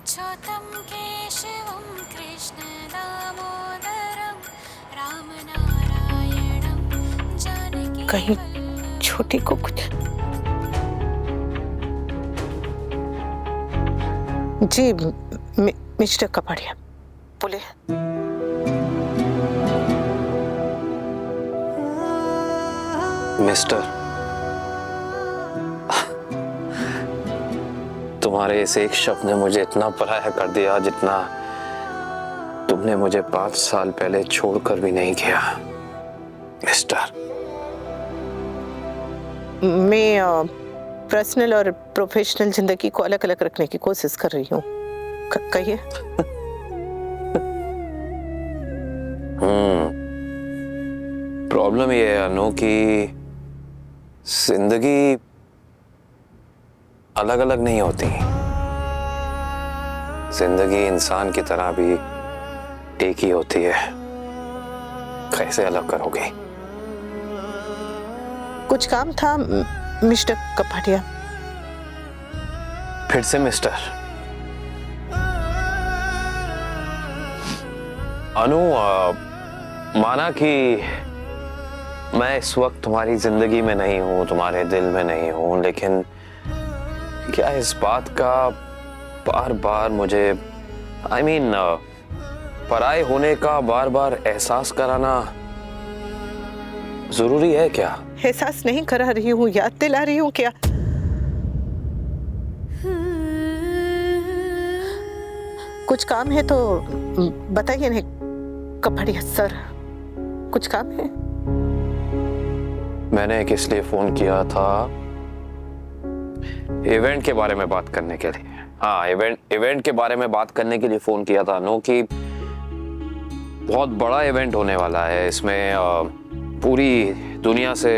अच्युतं केशवं कृष्णदामोदरं रामनारायणं जानकी कहीं छोटी को कुछ। जी मिस्टर कपाड़िया बोले। मिस्टर, तुम्हारे इस एक शब्द ने मुझे इतना पराया कर दिया जितना तुमने मुझे 5 साल पहले छोड़कर भी नहीं किया। मिस्टर, मैं पर्सनल और प्रोफेशनल जिंदगी को अलग अलग रखने की कोशिश कर रही हूँ। कहिए। प्रॉब्लम ये है अनु कि जिंदगी अलग अलग नहीं होती। जिंदगी इंसान की तरह भी एक ही होती है। कैसे अलग करोगे? कुछ काम था मिस्टर कपाड़िया। फिर से मिस्टर। अनु, माना कि मैं इस वक्त तुम्हारी जिंदगी में नहीं हूं, तुम्हारे दिल में नहीं हूं, लेकिन क्या इस बात का बार बार मुझे पराये होने का बार बार एहसास कराना जरूरी है क्या? एहसास नहीं करा रही हूँ, याद दिला रही हूँ क्या? कुछ काम है तो बताइए नहीं कपाड़िया सर, कुछ काम है? मैंने किस लिए फोन किया था? इवेंट के बारे में बात करने के लिए। हाँ, इवेंट के बारे में बात करने के लिए फोन किया था नो, कि बहुत बड़ा इवेंट होने वाला है। इसमें पूरी दुनिया से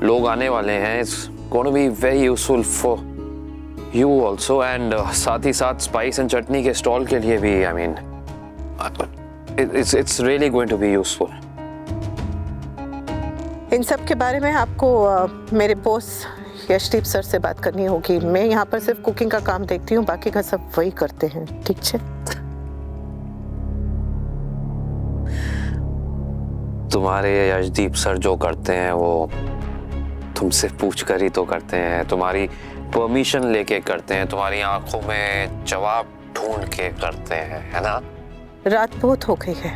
लोग आने वाले हैं। It's gonna be very useful for you also, and साथ ही साथ स्पाइस एंड चटनी के स्टॉल के लिए भी। It's really going to be useful. इन सब के बारे में आपको मेरे बॉस यशदीप सर से बात करनी होगी। मैं यहाँ पर सिर्फ कुकिंग का काम देखती हूँ, बाकी का सब वही करते हैं। ठीक है? तुम्हारे यशदीप सर जो करते हैं वो तुमसे पूछ कर ही तो करते हैं, तुम्हारी परमिशन लेके करते हैं, तुम्हारी आंखों में जवाब ढूंढ के करते हैं, है ना? रात बहुत हो गई है।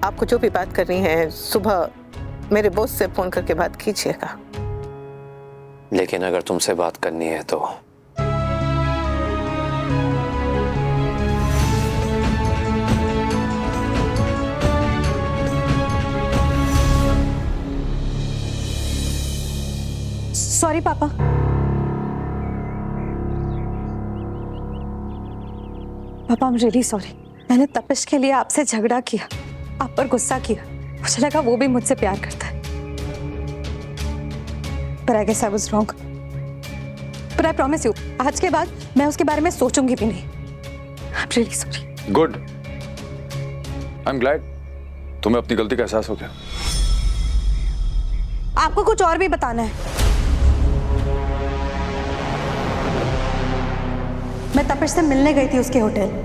आपको जो भी बात करनी है सुबह मेरे बॉस से फोन करके बात कीजिएगा। लेकिन अगर तुमसे बात करनी है तो सॉरी पापा। पापा आई एम रियली सॉरी। मैंने तपिश के लिए आपसे झगड़ा किया, आप पर गुस्सा किया। मुझे लगा वो भी मुझसे प्यार करता है। But I guess I was wrong. But I promise you, आज के बाद मैं उसके बारे में सोचूंगी भी नहीं। I'm really sorry. Good. I'm glad. तुम्हें अपनी गलती का एहसास हो गया। आपको कुछ और भी बताना है। मैं तपिश से मिलने गई थी उसके होटल।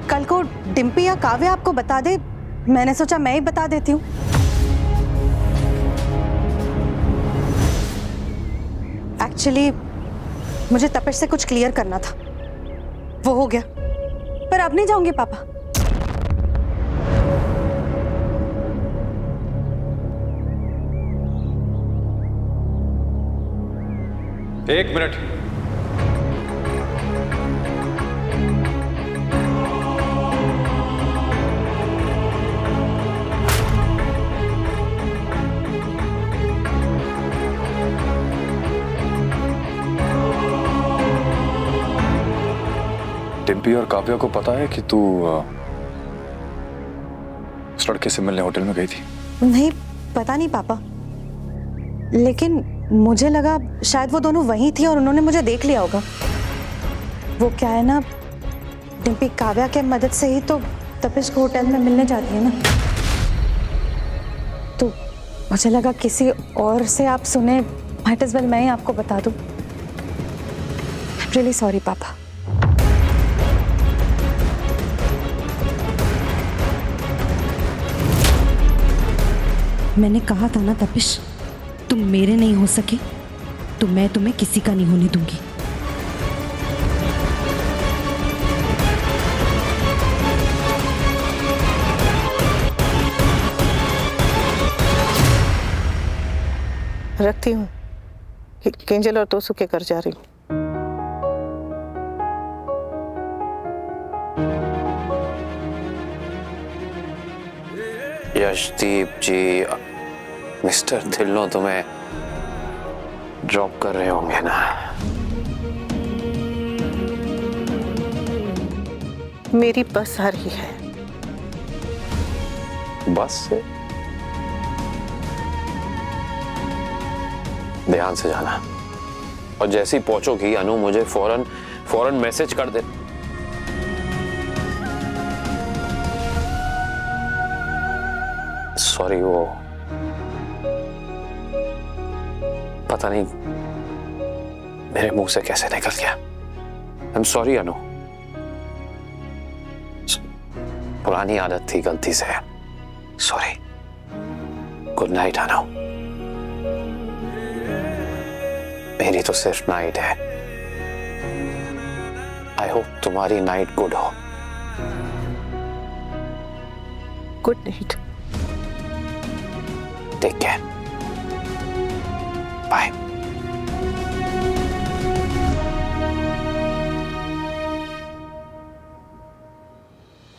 कल को डिम्पी या काव्या आपको बता दे, मैंने सोचा मैं ही बता देती हूँ। एक्चुअली मुझे तपिश से कुछ क्लियर करना था, वो हो गया। पर अब नहीं जाऊंगी पापा। एक मिनट। डिम्पी और काव्या को पता है कि तू उस लड़के से मिलने होटल में गई थी? नहीं, पता नहीं पापा, लेकिन मुझे लगा शायद वो दोनों वहीं थी और उन्होंने मुझे देख लिया होगा। वो क्या है ना, डिम्पी काव्या के मदद से ही तो तपिश को होटल में मिलने जाती है ना, तो मुझे लगा किसी और से आप सुने, माइट एज वेल मैं ही आपको बता दूं। आई एम रियली सॉरी पापा। मैंने कहा था ना तपिश, तुम मेरे नहीं हो सके तो मैं तुम्हें किसी का नहीं होने दूंगी। रखती हूँ। किंजल और तोसू के घर जा रही हूँ। यशदीप जी, मिस्टर ढिल्लों तुम्हें ड्रॉप कर रहे होंगे ना? मेरी बस आ रही है। बस से? ध्यान से जाना, और जैसी पहुंचोगी अनु मुझे फौरन मैसेज कर दे। सॉरी, वो पता नहीं मेरे मुंह से कैसे निकल गया। आई एम सॉरी अनु, पुरानी आदत थी, गलती से। सॉरी। Good night Anu. मेरी तो सिर्फ नाइट है। आई होप तुम्हारी नाइट गुड हो। Good night. Take care. Bye.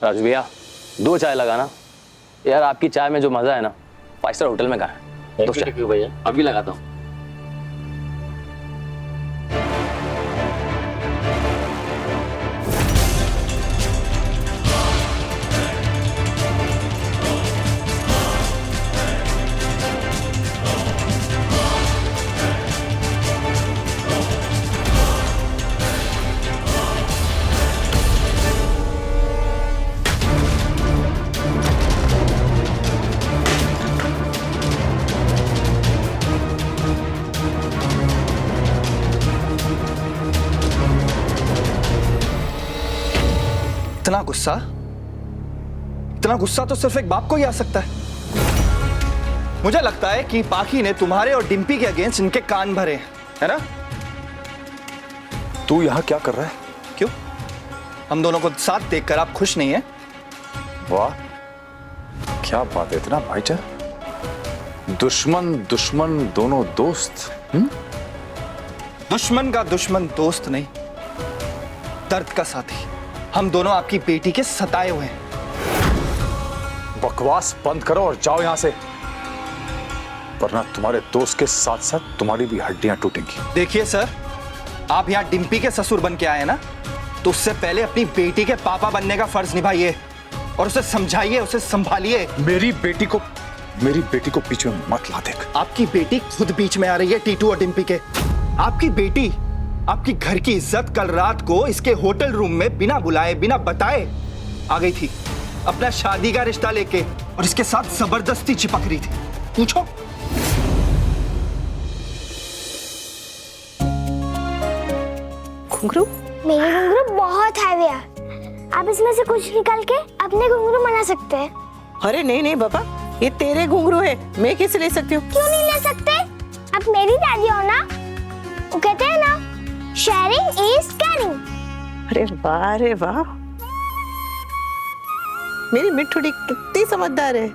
Raju भैया, 2 चाय लगाना यार। आपकी चाय में जो मजा है ना, 5 स्टार होटल में कहाँ है? 2 चाय भैया, अभी लगाता हूँ। इतना गुस्सा तो सिर्फ एक बाप को ही आ सकता है। मुझे लगता है कि पाखी ने तुम्हारे और डिम्पी के अगेंस्ट इनके कान भरे, है ना? तू यहाँ क्या कर रहा है? क्यों? हम दोनों को साथ देखकर आप खुश नहीं है? वाह, क्या बात है, इतना भाईचारा। दुश्मन दुश्मन दोनों दोस्त। दुश्मन का दुश्मन दोस्त नहीं, दर्द का साथी। हम दोनों आपकी बेटी के सताए हुए हैं। बकवास बंद करो और जाओ यहां से, वरना तुम्हारे दोस्त के साथ साथ तुम्हारी भी हड्डियां टूटेंगी। देखिए सर, आप यहाँ डिम्पी के ससुर बन के आए हैं ना, तो उससे पहले अपनी बेटी के पापा बनने का फर्ज निभाइए और उसे समझाइए, उसे संभालिए। मेरी बेटी को बीच में मत ला देख। आपकी बेटी खुद बीच में आ रही है टीटू और डिम्पी के। आपकी बेटी आपकी घर की इज्जत कल रात को इसके होटल रूम में बिना बुलाए बिना बताए आ गई थी, अपना शादी का रिश्ता लेके, और इसके साथ जबरदस्ती चिपक रही थी। पूछो। घुंघरू? मेरी घुंघरू बहुत हैवी है, आप इसमें से कुछ निकाल के अपने घुंघरू बना सकते हैं। अरे नहीं नहीं बाबा, ये तेरे घुंघरू है, मैं कैसे ले सकती हूँ? क्यों नहीं ले सकते? आप मेरी दादी हो ना, वो कहते हैं ना, शेयरिंग इज केयरिंग। अरे वाह, अरे वाह, मेरी मिठुड़ी कितनी समझदार है।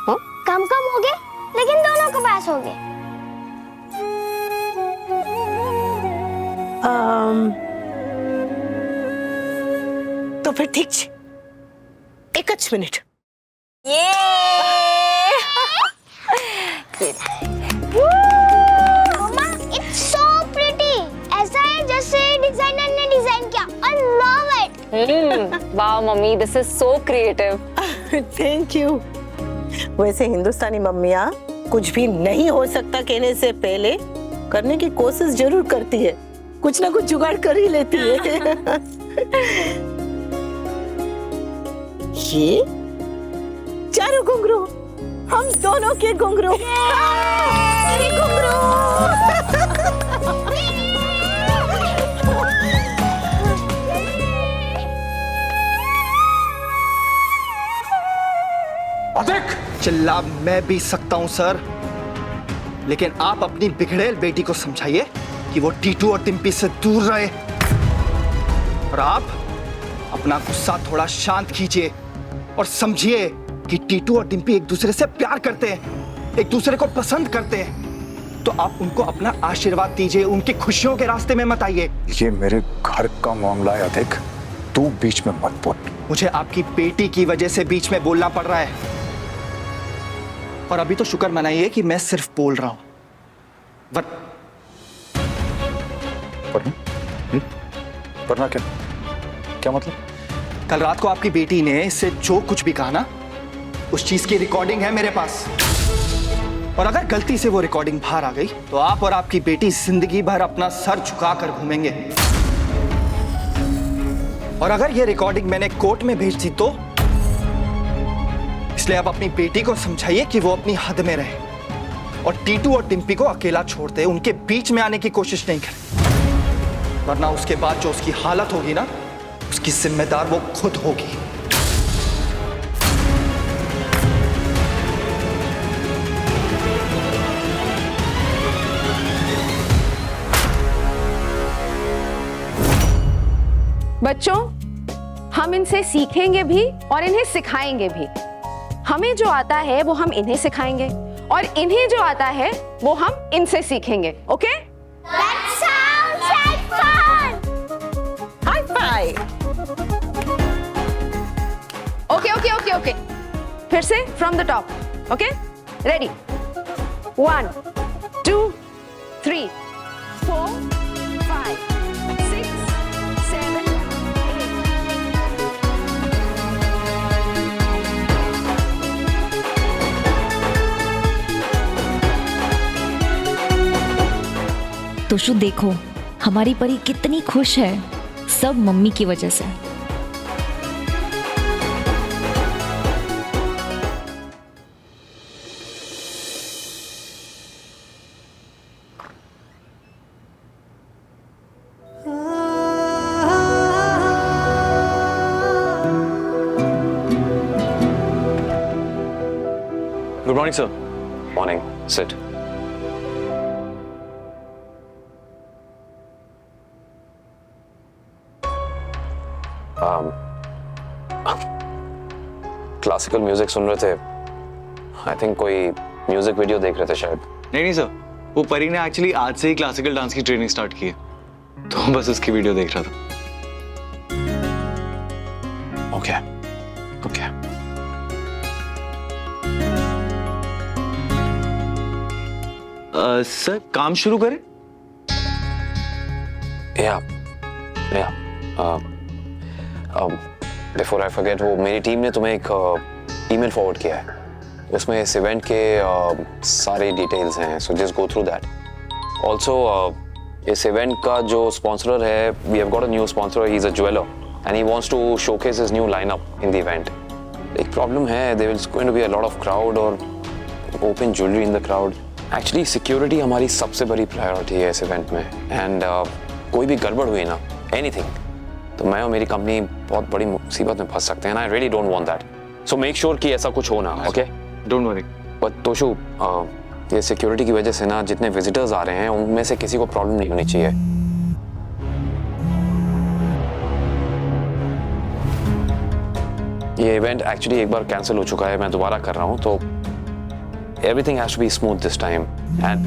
हाँ? कम हो गए, लेकिन दोनों के पास हो गए। तो फिर ठीक छे, एक मिनट। ये मम्मा, इट्स सो प्रिटी। ऐसा है जैसे डिजाइनर ने डिजाइन किया। I love it. Wow mummy, this is so creative. Thank you. वैसे हिंदुस्तानी मम्मियाँ कुछ भी नहीं हो सकता कहने से पहले करने की कोशिश जरूर करती है, कुछ ना कुछ जुगाड़ कर ही लेती है। ये चारों घुंघरू हम दोनों के घुंघरू। मेरे घुंघरू। अधिक चिल्ला मैं भी सकता हूं सर, लेकिन आप अपनी बिगड़ेल बेटी को समझाइए कि वो टीटू और डिम्पी से दूर रहे, और आप अपना गुस्सा थोड़ा शांत कीजिए और समझिए कि टीटू और डिम्पी एक दूसरे से प्यार करते हैं, एक दूसरे को पसंद करते हैं। तो आप उनको अपना आशीर्वाद दीजिए, उनकी खुशियों के रास्ते में मत आइए। ये मेरे घर का मामला है अधिक, तू बीच में मत बोल। मुझे आपकी बेटी की वजह से बीच में बोलना पड़ रहा है, और अभी तो शुक्र मनाइए कि मैं सिर्फ बोल रहा हूं। वरना क्या? क्या मतलब? कल रात को आपकी बेटी ने इससे जो कुछ भी कहा ना, उस चीज की रिकॉर्डिंग है मेरे पास, और अगर गलती से वो रिकॉर्डिंग बाहर आ गई तो आप और आपकी बेटी जिंदगी भर अपना सर झुकाकर घूमेंगे। और अगर ये रिकॉर्डिंग मैंने कोर्ट में भेज दी तो, इसलिए आप अपनी बेटी को समझाइए कि वो अपनी हद में रहे और टीटू और डिम्पी को अकेला छोड़ दे, उनके बीच में आने की कोशिश नहीं करे, वरना उसके बाद जो उसकी हालत होगी ना, उसकी जिम्मेदार वो खुद होगी। बच्चों, हम इनसे सीखेंगे भी और इन्हें सिखाएंगे भी। हमें जो आता है वो हम इन्हें सिखाएंगे, और इन्हें जो आता है वो हम इनसे सीखेंगे। Okay? That sounds like fun. High five. Okay okay okay okay, फिर से from the top. Okay, ready? 1 2 3 4 5 6 7 Toshu देखो, हमारी परी कितनी खुश है, सब मम्मी की वजह से। Good morning sir. Morning, sit. Classical music सुन रहे थे। आई थिंक कोई म्यूजिक वीडियो देख रहे थे शायद। नहीं सर, वो परी ने एक्चुअली आज से ही क्लासिकल डांस की ट्रेनिंग स्टार्ट की है, तो बस उसकी वीडियो देख रहा था। Okay okay. सर काम शुरू करें? बिफोर आई फॉरगेट, वो मेरी टीम ने तुम्हें एक ईमेल फॉरवर्ड किया है, उसमें इस इवेंट के सारे डिटेल्स हैं, so just go through that. Also इस इवेंट का जो स्पॉन्सर है, we have got a new sponsor, he is a jeweller and he wants to showcase his new lineup in the event. एक problem है, there is going to be a lot of crowd और open jewellery in the crowd. Actually security हमारी सबसे बड़ी priority है इस event में, and कोई भी गड़बड़ हुई ना, एनीथिंग, तो मैं और मेरी कंपनी बहुत बड़ी मुसीबत में फंस सकते हैं। I really don't want that, so make sure कि ऐसा कुछ हो ना। Okay, don't worry. But Toshu, ये सिक्योरिटी की वजह से ना, जितने विजिटर्स आ रहे हैं उनमें से किसी को प्रॉब्लम नहीं होनी चाहिए। ये इवेंट एक्चुअली एक बार कैंसिल हो चुका है, मैं दोबारा कर रहा हूँ, तो everything has to be smooth this time, and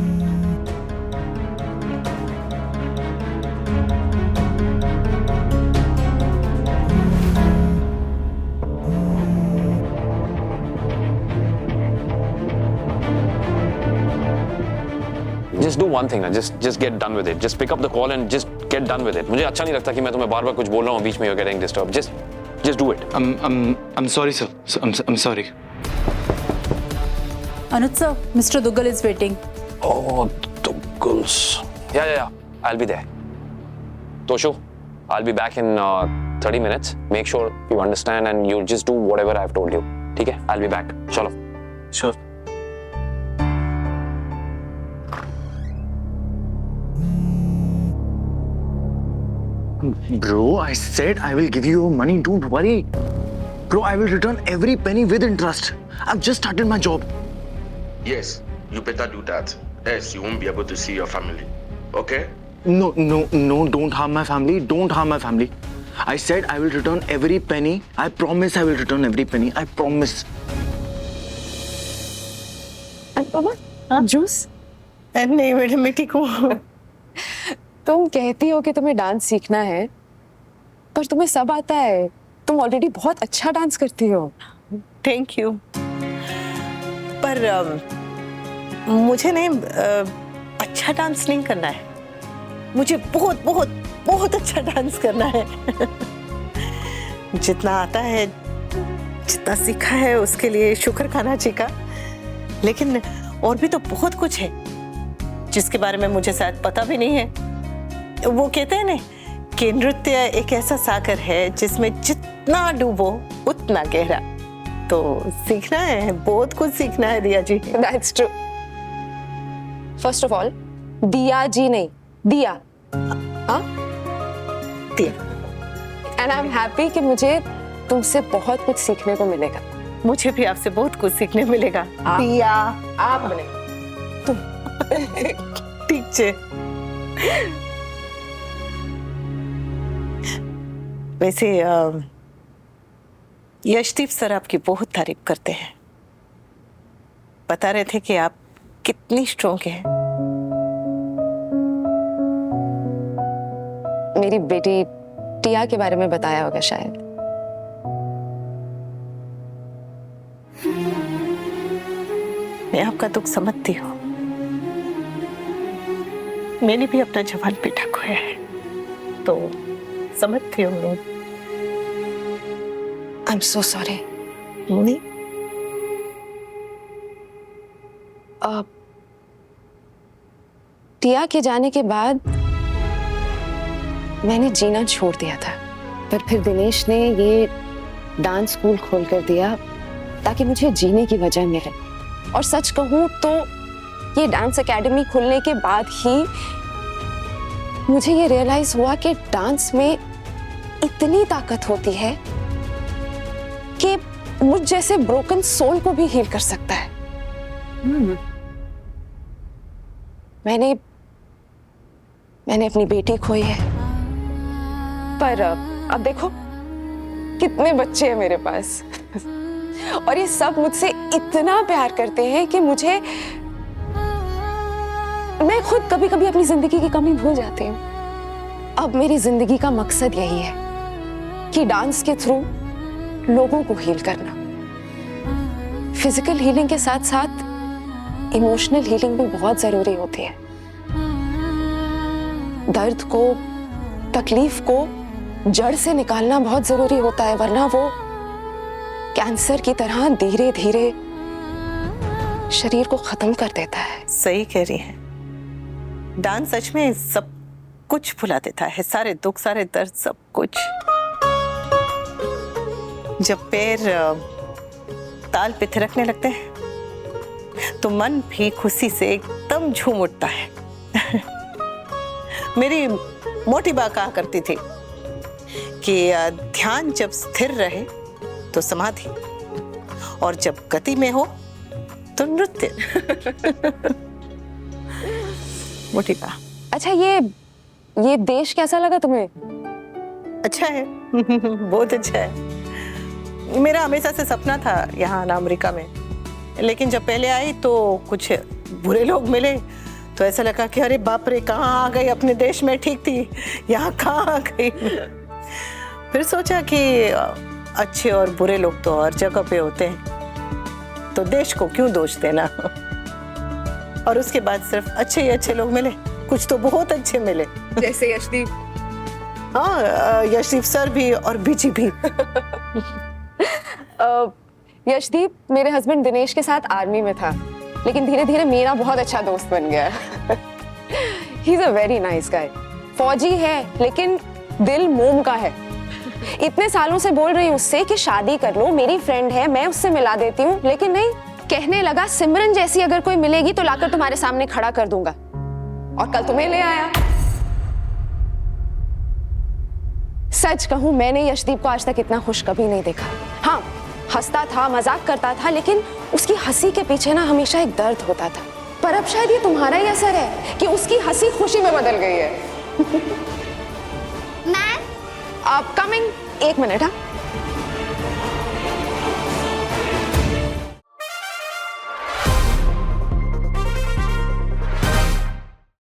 just do one thing, just get done with it, just pick up the call and just get done with it. मुझे अच्छा नहीं लगता कि मैं तुम्हें बार-बार कुछ बोल रहा हूँ, बीच में you're getting disturbed. Just do it. I'm sorry sir. I'm sorry. Anuj sir, Mr. Duggal is waiting. Oh, Duggals. Yeah. I'll be there. Toshu, I'll be back in 30 minutes. Make sure you understand and you'll just do whatever I've told you. ठीक है? I'll be back. चलो. Sure. Bro, I said I will give you your money. Don't worry. Bro, I will return every penny with interest. I've just started my job. Yes, you better do that. Else you won't be able to see your family. Okay? No, don't harm my family. Don't harm my family. I said I will return every penny. I promise I will return every penny. I promise. पापा juice? नहीं madam, मैं ठीक हूँ। तुम कहती हो कि तुम्हें डांस सीखना है, पर तुम्हें सब आता है। तुम ऑलरेडी बहुत अच्छा डांस करती हो। Thank you. पर मुझे नहीं अच्छा डांस नहीं करना है, मुझे बहुत बहुत बहुत अच्छा डांस करना है। जितना आता है, जितना सीखा है, उसके लिए शुक्र खाना चाहिए, लेकिन और भी तो बहुत कुछ है जिसके बारे में मुझे शायद पता भी नहीं है। वो कहते हैं ना कि नृत्य एक ऐसा सागर है जिसमें जितना डूबो उतना गहरा। तो सीखना है, बहुत कुछ सीखना है दिया जी। That's true. First of all, दिया जी नहीं, दिया। हाँ? दिया। And I'm happy कि मुझे तुमसे बहुत कुछ सीखने को मिलेगा। मुझे भी आपसे बहुत कुछ सीखने मिलेगा। दिया। आप बने। तुम। ठीक है। वैसे यशदीप सर आपकी बहुत तारीफ करते हैं, बता रहे थे कि आप कितनी स्ट्रॉन्ग हैं। मेरी बेटी टिया के बारे में बताया होगा शायद। मैं आपका दुख समझती हूँ, मैंने भी अपना जवान बेटा खोया है, तो समझती हूँ। I'm so sorry. नहीं। टिया के जाने के बाद मैंने जीना छोड़ दिया था, पर फिर दिनेश ने ये डांस स्कूल खोल कर दिया ताकि मुझे जीने की वजह मिले। और सच कहूँ तो ये डांस एकेडमी खुलने के बाद ही मुझे ये रियलाइज हुआ कि डांस में इतनी ताकत होती है कि मुझ जैसे ब्रोकन सोल को भी हील कर सकता है। मैंने अपनी बेटी खोई है, पर अब देखो कितने बच्चे हैं मेरे पास। और ये सब मुझसे इतना प्यार करते हैं कि मैं खुद कभी कभी अपनी जिंदगी की कमी भूल जाती हूँ। अब मेरी जिंदगी का मकसद यही है कि डांस के थ्रू लोगों को हील करना। फिजिकल हीलिंग के साथ साथ इमोशनल हीलिंग भी बहुत जरूरी होती है। दर्द को, तकलीफ को जड़ से निकालना बहुत जरूरी होता है, वरना वो कैंसर की तरह धीरे धीरे शरीर को खत्म कर देता है। सही कह रही है, डांस सच में सब कुछ भुला देता है, सारे दुख, सारे दर्द, सब कुछ। जब पैर ताल पे थिरकने लगते हैं तो मन भी खुशी से एकदम झूम उठता है। मेरी मोटी बा कहा करती थी कि ध्यान जब स्थिर रहे तो समाधि, और जब गति में हो तो नृत्य। मोटी बा। अच्छा, ये देश कैसा लगा तुम्हें? अच्छा है। बहुत अच्छा है। मेरा हमेशा से सपना था यहाँ आना अमेरिका में, लेकिन जब पहले आई तो कुछ बुरे लोग मिले तो ऐसा लगा कि अरे बाप रे, कहाँ आ गई, अपने देश में ठीक थी, यहाँ कहाँ आ गई। फिर सोचा कि अच्छे और बुरे लोग तो हर जगह पे होते हैं, तो देश को क्यों दोष देना। और उसके बाद सिर्फ अच्छे ही अच्छे लोग मिले, कुछ तो बहुत अच्छे मिले, जैसे यशदीप। हाँ, यशदीप सर भी और बीजी भी। यशदीप मेरे हस्बैंड दिनेश के साथ आर्मी में था, लेकिन धीरे धीरे मेरा बहुत अच्छा दोस्त बन गया। ही is a very nice guy. फौजी है लेकिन दिल मोम का है। इतने सालों से बोल रही हूँ उससे कि शादी कर लो, मेरी फ्रेंड है, मैं उससे मिला देती हूँ, लेकिन नहीं, कहने लगा सिमरन जैसी अगर कोई मिलेगी तो लाकर तुम्हारे सामने खड़ा कर दूंगा। और कल तुम्हें ले आया। सच कहूं मैंने यशदीप को आज तक इतना खुश कभी नहीं देखा। हाँ, हंसता था, मजाक करता था, लेकिन उसकी हंसी के पीछे ना हमेशा एक दर्द होता था। पर अब शायद ये तुम्हारा ही असर है कि उसकी हंसी खुशी में बदल गई है। मैम, आप कमिंग, 1 मिनट। हाँ